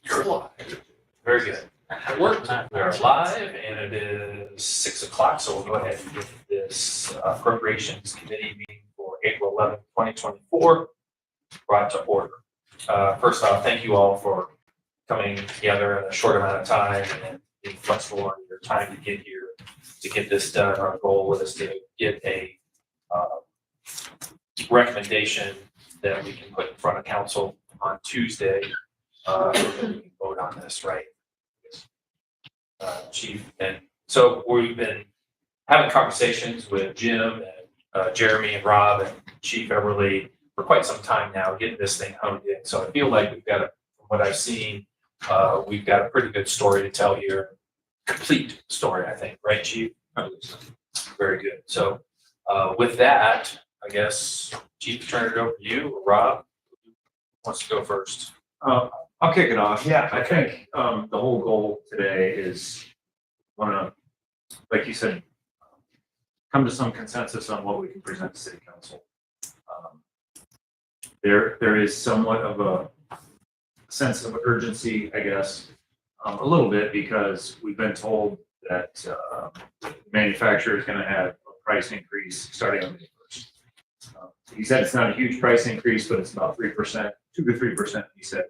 You're live. Very good. It worked. We are live, and it is 6 o'clock, so we'll go ahead and get this Appropriations Committee meeting for April 11th, 2024 brought to order. First off, thank you all for coming together in a short amount of time and being flexible on your time to get here to get this done. Our goal is to get a recommendation that we can put in front of council on Tuesday, so that we can vote on this, right? Chief, and so we've been having conversations with Jim and Jeremy and Rob and Chief Everly for quite some time now, getting this thing honed in. So I feel like we've got, from what I've seen, we've got a pretty good story to tell here. Complete story, I think, right, Chief? Very good. So with that, I guess, Chief, turn it over to you, or Rob. Who wants to go first? I'll kick it off. Yeah, I think the whole goal today is want to, like you said, come to some consensus on what we can present to City Council. There is somewhat of a sense of urgency, I guess, a little bit, because we've been told that the manufacturer is going to have a price increase starting on May 1st. He said it's not a huge price increase, but it's about 3%, 2 to 3%, he said.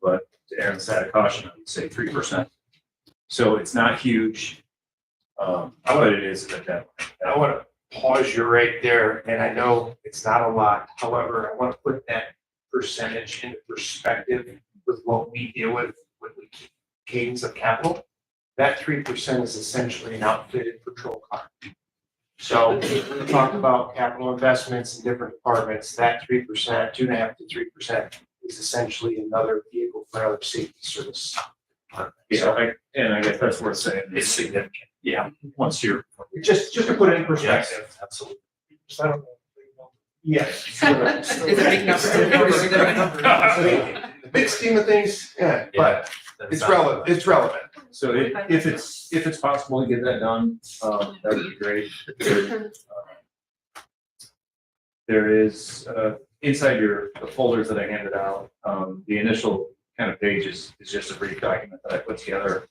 But to err on the side of caution, I would say 3%. So it's not huge, but it is at that point. I want to pause you right there, and I know it's not a lot. However, I want to put that percentage into perspective with what we deal with the cadence of capital. That 3% is essentially an outfitted patrol car. So we talked about capital investments in different departments. That 3%, 2.5 to 3%, is essentially another vehicle for our safety service. Yeah, I guess that's worth saying. It's significant. Yeah, once you're. Just to put it in perspective. Yes, absolutely. I don't know. Yes. It's a big number. The big scheme of things, yeah, but it's relevant. It's relevant. So if it's possible to get that done, that would be great. There is inside the folders that I handed out, the initial kind of page is just a brief document that I put together.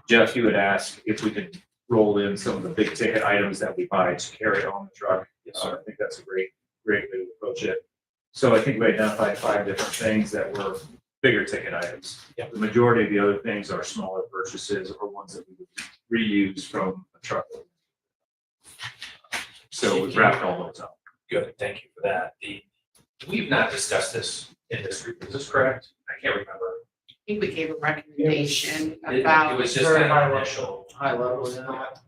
Jeff, you had asked if we could roll in some of the big ticket items that we buy to carry on the truck. I think that's a great way to approach it. So I think we identified 5 different things that were bigger ticket items. Yeah. The majority of the other things are smaller purchases or ones that we would reuse from a truck. So we've wrapped all those up. Good, thank you for that. We've not discussed this in this group, is this correct? I can't remember. I think we gave a recommendation It about, was just Very an high initial, High level,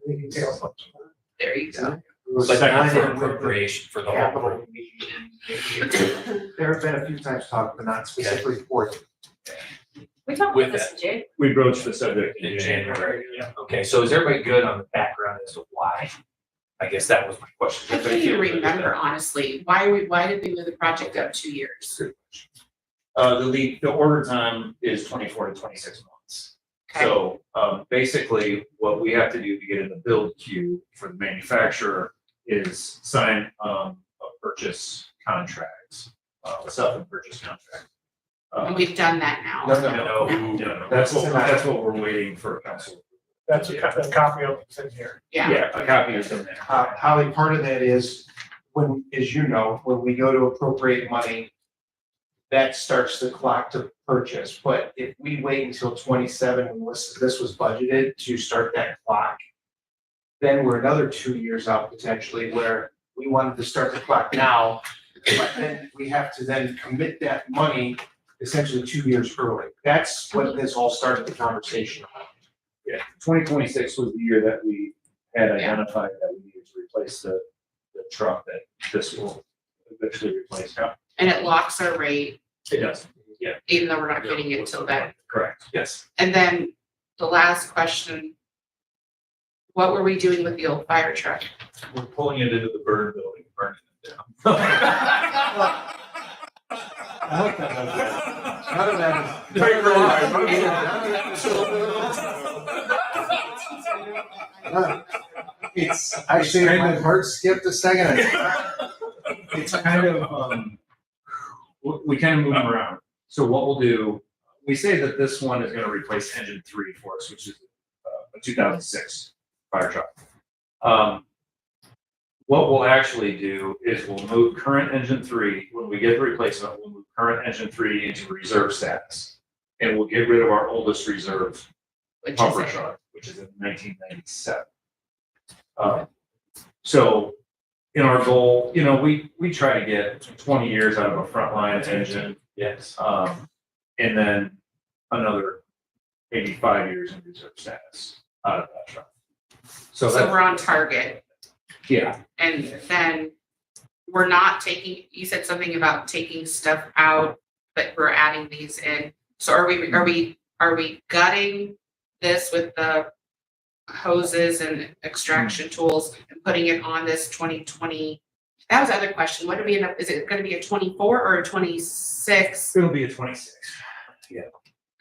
we can take a there you go. but not for appropriation for the whole capital group. meeting. There have been a few times talked, but not specifically for it. We talked With about this in January. We broached the subject In January, yeah. Okay, so is everybody good on the background as to why? I guess that was my question. I can't even remember, honestly. Why did we move the project up 2 years? The order time is 24 to 26 months. Okay. So basically, what we have to do to get in the build queue for the manufacturer is sign a purchase contract, a self-purchase contract. And we've done that now. No. That's what we're waiting for council. That's a copy of it's in here. Yeah. A copy is in there. Holly, part of that is when, as you know, when we go to appropriate money, that starts the clock to purchase. But if we wait until 27, when this was budgeted to start that clock, then we're another 2 years out potentially, where we wanted to start the clock now, but then we have to then commit that money essentially 2 years early. That's what this all started the conversation about. Yeah, 2026 was the year that we had identified that we needed to replace the truck that this will eventually replace. Yeah. And it locks our rate, It does. Yeah. even though we're not getting it till then. Correct. Yes. And then the last question, what were we doing with the old fire truck? We're pulling it into the burn building, burning it down. I like that. None of that is. It's actually, my heart skipped a second. It's kind of, we kind of move them around. So what we'll do, we say that this one is gonna replace engine 3 for us, which is a 2006 fire truck. What we'll actually do is we'll move current engine 3, when we get the replacement, we'll move current engine 3 into reserve status. And we'll get rid of our oldest reserve Which is pumper it? truck, which is in 1997. So in our goal, we try to get 20 years out of a frontline engine, Yes. and then another maybe 5 years in reserve status out of that truck. So So that's, we're on target, yeah, and then we're not taking, you said something about taking stuff out, but we're adding these in. So are we gutting this with the hoses and extraction tools and putting it on this 2020? That was the other question. What do we end up, is it gonna be a 24 or a 26? it'll be a 26.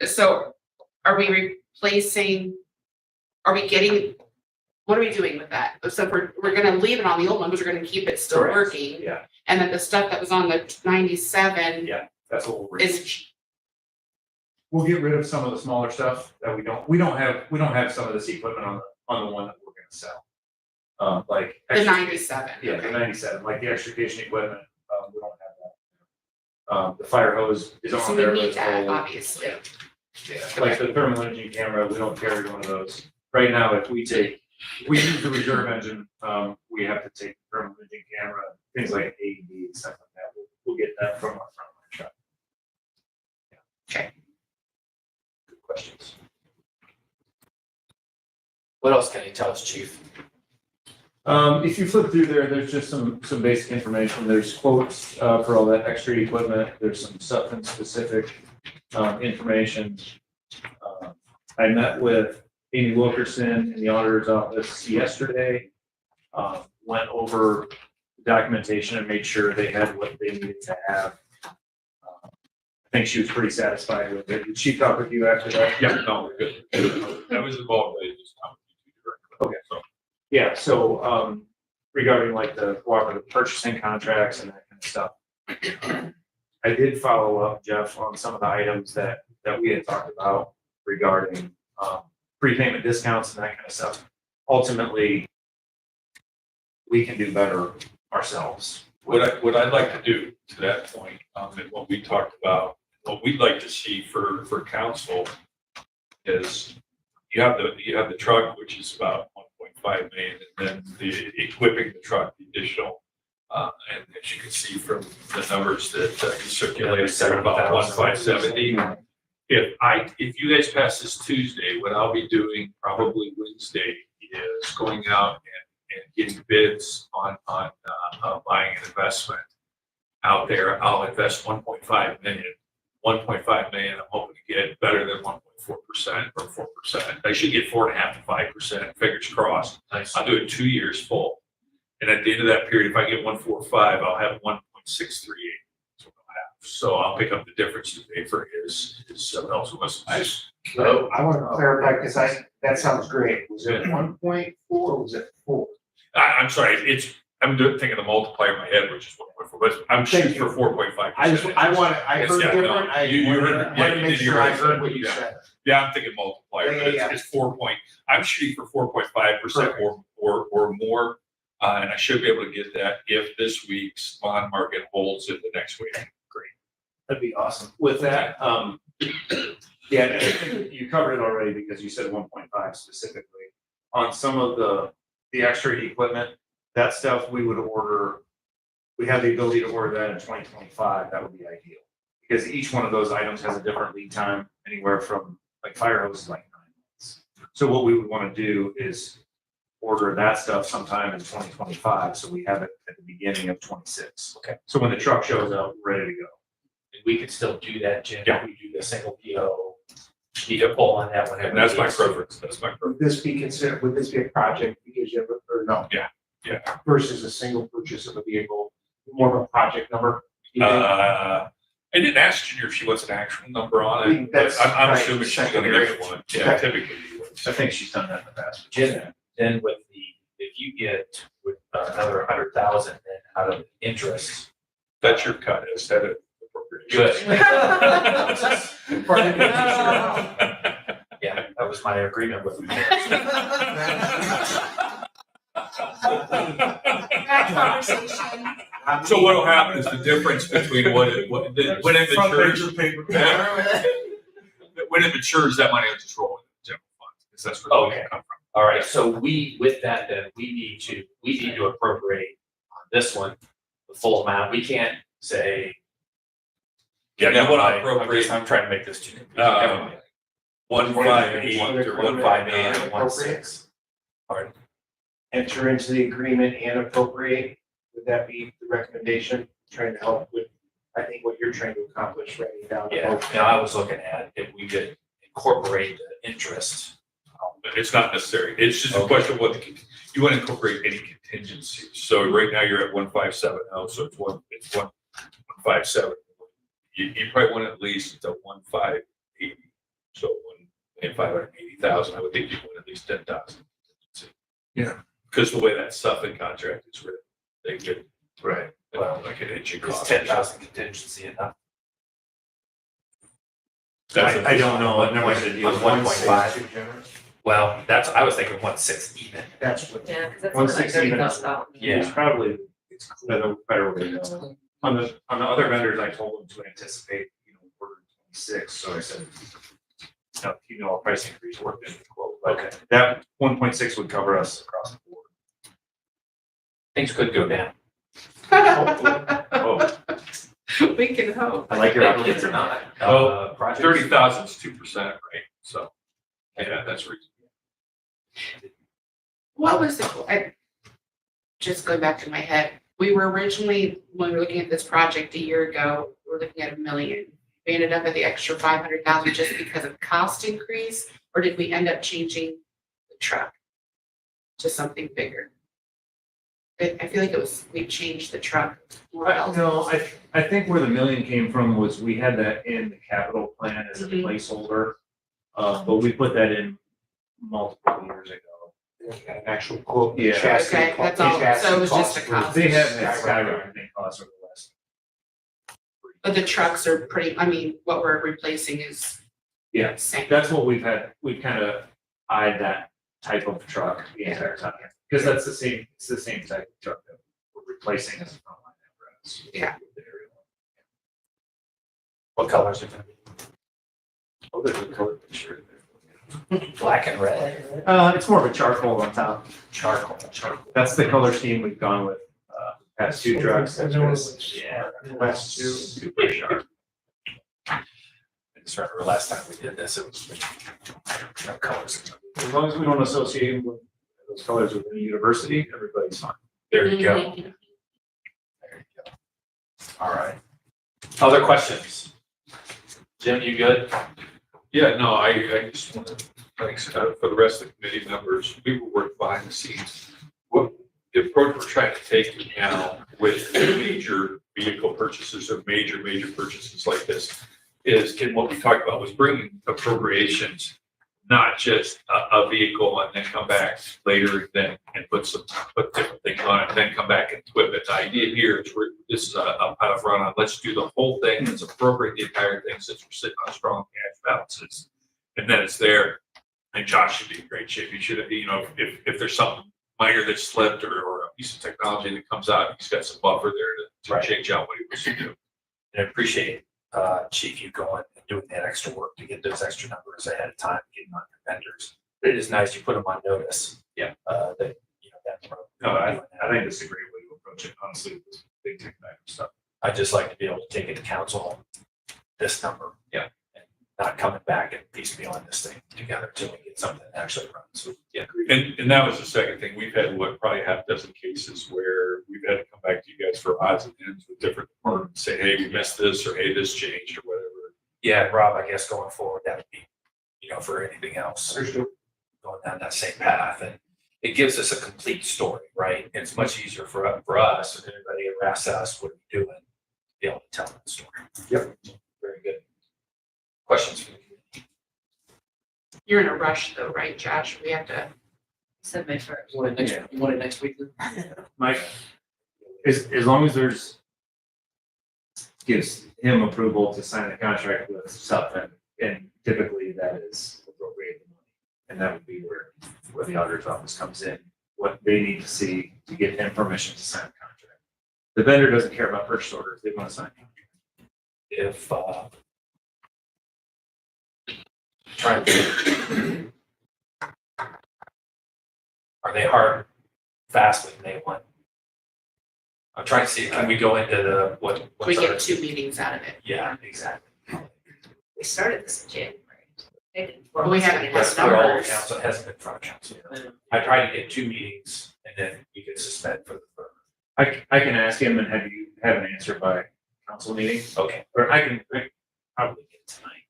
So are we replacing, are we getting, what are we doing with that? So we're gonna leave it on the old one, because we're gonna keep it still Correct. working. Yeah, And then the stuff that was on the 97 that's what we'll. is, We'll get rid of some of the smaller stuff that we don't have some of this equipment on the one that we're gonna sell. Like. the 97. Yeah, the 97, like the extrication equipment, we don't have that. The fire hose is So on we there. but need it's that, old. obviously. Yeah, like the thermal imaging camera, we don't carry one of those. Right now, if we use the reserve engine, we have to take the thermal imaging camera, things like AED and stuff like that. We'll get that from our frontline shop. Okay. Good questions. What else can you tell us, chief? If you flip through there, there's just some basic information. There's quotes for all that extra equipment. There's some substance specific information. I met with Amy Wilkerson in the auditor's office yesterday. Went over the documentation and made sure they had what they needed to have. I think she was pretty satisfied with it. Did she talk with you after that? Yeah, no, we're good. I was involved, I just. Okay. Yeah, so regarding like the cooperative purchasing contracts and that kind of stuff. I did follow up, Jeff, on some of the items that we had talked about regarding prepayment discounts and that kind of stuff. Ultimately, we can do better ourselves. What I'd like to do to that point, and what we talked about, what we'd like to see for council is you have the truck, which is about 1.5 million, and then the equipping the truck, the additional. And as you can see from the numbers that you circulated, they're about 1,570. If you guys pass this Tuesday, what I'll be doing probably Wednesday is going out and getting bids on buying an investment out there. I'll invest 1.5 million. 1.5 million, I'm hoping to get better than 1.4% or 4%. I should get 4.5 to 5%, fingers crossed. Nice. I'll do it 2 years full. And at the end of that period, if I get 1.45, I'll have 1.638. That's what I'll have. So I'll pick up the difference to pay for his else who was. So I want to clarify, because that sounds great. Was it 1.4 or was it 4? I'm sorry, I'm thinking the multiplier in my head, which is 1.4, but I'm shooting for 4.5%. I heard Yeah, different. no, I you heard- wanted yeah, to you make did sure hear I what I heard said, what you yeah. said. Yeah, I'm thinking multiplier, Yeah, but yeah, it's 4 point, I'm shooting for 4.5% or more. And I should be able to get that if this week's bond market holds in the next week. Great. That'd be awesome. With that, yeah, I think you covered it already because you said 1.5 specifically. On some of the extra equipment, that stuff we would order, we have the ability to order that in 2025. That would be ideal. Because each one of those items has a different lead time, anywhere from like fire hose is like 9 months. So what we would want to do is order that stuff sometime in 2025, so we have it at the beginning of 26. Okay. So when the truck shows up, we're ready to go. And we could still do that, Jim. Yeah. We do the single PO. You can pull on that whenever. And that's it my is. preference. That's my preference. Would this be a project because you have, or no? Yeah. Versus a single purchase of a vehicle, more of a project number? you think? I didn't ask Junior if she wants an actual number on it, but That's I'm right, assuming she's gonna give it one. Yeah, typically. she would. I think she's done that in the past. Jim, then with if you get with another 100,000 then out of interest, That's your cut instead of appropriation. appropriations. Good. Yeah, that was my agreement with the mayor. That conversation. So what'll happen is the difference between when it matures, when it matures, that money will just roll into the general fund, because that's where Okay. it come from. All right, so with that, then, we need to appropriate on this one, the full amount. We can't say. Yeah, you Never wanna mind. appropriate, I'm trying to make this too confusing. Never mind. 158 or 159. and 1.6. Pardon? Enter into the agreement and appropriate, would that be the recommendation, trying to help with, I think, what you're trying to accomplish right now? Yeah, now I was looking at if we could incorporate the interest. It's not necessary. It's just a Okay. question of what you want to incorporate any contingencies. So right now you're at 1,570, so it's 1,570. You probably want at least the 1,580. So 1,580,000. I would think you want at least 10,000. Yeah. Because the way that Suffolk contract is written, they get Right. like an inch Is cost. 10,000 contingency enough? I don't know. I've never had to deal On with 1.5. Well, I was thinking 1.6 even. That's what. Yeah, because that's 160 like minutes. $30,000. It's probably, it's a better way to go. On the other vendors, I told them to anticipate, quarter 26, so I said, a price increase worked into the quote, but Okay. that 1.6 would cover us across the board. Things could go down. Oh, We can hope. I like your Kids optimism. or not. Well, Projects. 30,000 is 2%, right? So, yeah, that's reasonable. What was just going back to my head, we were originally, when we were looking at this project a year ago, we were looking at $1 million. We ended up at the extra 500,000 just because of cost increase, or did we end up changing the truck to something bigger? I feel like we changed the truck. No, I think where the million came from was we had that in the capital plan as a Mhm. placeholder. But we put that in multiple years ago. An actual quote. Yeah. chassis Okay, co- that's all. chassis So it was just costs a were- cost. They have had skyrocketing costs over the last. But the trucks are pretty, what we're replacing is Yeah, same. that's what we've kind of eyed that type of truck the entire time. Because it's the same type of truck that we're replacing as a frontline apparatus. Yeah. What colors are gonna be? Oh, there's a color picture. Black and red. It's more of a charcoal on top. Charcoal. That's the color scheme we've gone with, past two trucks. Yeah. Last two. Super sharp. I just remember last time we did this, it was no colors. As long as we don't associate with those colors with the university, everybody's fine. There you go. Mhm. There you go. All right. Other questions? Jim, you good? Yeah, no, I just want to, thanks for the rest of the committee members. We will work behind the scenes. What the approach we're trying to take now with major vehicle purchases or major purchases like this is, what we talked about was bringing appropriations, not just a vehicle and then come back later and put different things on it, and then come back and whip it. The idea here is this is a kind of run on, let's do the whole thing, let's appropriate the entire thing since we're sitting on strong cash balances. And then it's there, and Josh should be in great shape. He should, if there's something minor that slipped or a piece of technology that comes out, he's got some buffer there to change out what he wants to do. And I appreciate, Chief, you going and doing that extra work to get those extra numbers ahead of time, getting on your vendors. It is nice you put them on notice. Yeah. That, down the road. No, I think it's a great way to approach it, honestly, with this big technical stuff. I'd just like to be able to take it to council, this number. Yeah. And not coming back and piecemealing this thing together until we get something that actually runs. Yeah, and that was the second thing. We've had probably a half dozen cases where we've had to come back to you guys for odds and ends with different departments, say, hey, we missed this, or hey, this changed, or whatever. Yeah, Rob, I guess going forward, that would be, for anything else, Understood. going down that same path. And it gives us a complete story, right? It's much easier for us, if anybody ever asks us, what are we doing, to be able to tell that story. Yep. Very good. Questions for me? You're in a rush though, right, Josh? We have to. Said May 1st. You want it next week then? Mike, as long as there's gives him approval to sign the contract with Sutton, and typically that is appropriate the money. And that would be where the auditor's office comes in, what they need to see to give him permission to sign the contract. The vendor doesn't care about purchase orders, they want to sign. If, trying to, are they hard, fast when they want? I'm trying to see, can we go into the, We what's get our, 2 meetings out of it. yeah, exactly. We started this in January. They didn't- But we haven't had That's for all the numbers. council, it hasn't been front council. I tried to get 2 meetings and then we could suspend for the third. I can ask him and have you have an answer by council meeting, Okay, or I can probably get it tonight.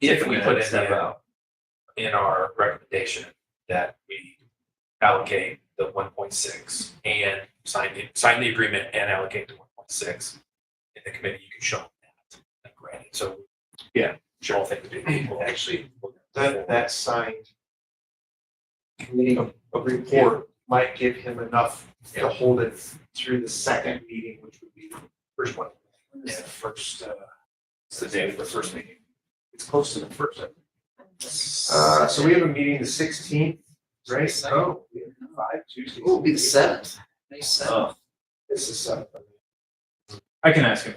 if we put Step it out. in our recommendation that we allocate the 1.6 and sign the agreement and allocate the 1.6 in the committee, you can show them that. Granted, so. Yeah. Sure, all things being equal, actually. That signed committee report might give him enough to hold it through the second meeting, which would be the first one. Yeah. First, It's the day of the first meeting. it's close to the first. So we have a meeting the 16th, right? Oh, we have 5 Tuesdays. It will be the 7th. May 7th. This is 7th. I can ask him.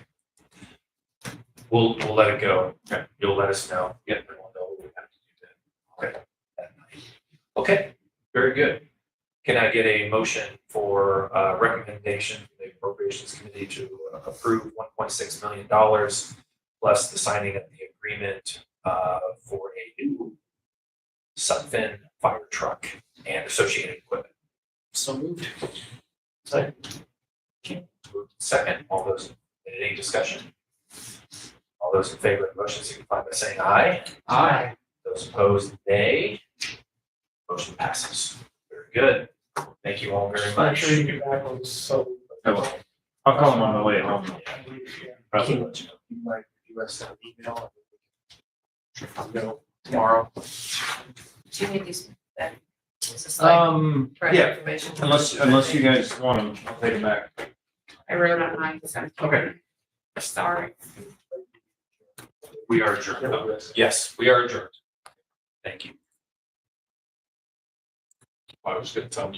We'll let it go. Okay. You'll let us know. Yeah, we'll know what we have to do then. Okay. That night. Okay, very good. Can I get a motion for recommendation from the Appropriations Committee to approve $1.6 million plus the signing of the agreement for a new Sutphen fire truck and associated equipment? So moved. Second, all those, any discussion? All those in favor of the motion signify by saying aye. Aye. Those opposed, nay. Motion passes. Very good. Thank you all very I'm much. sure you get back on so. I will. I'll call him on the way home. Probably let you know. You might give us an email. I'll go tomorrow. Do you need these back? Is this like correct Yeah, information? unless you guys want them, I'll take them back. I wrote on mine, so. Okay. Sorry. We are adjourned. Yes, we are adjourned. Thank you. I was gonna tell them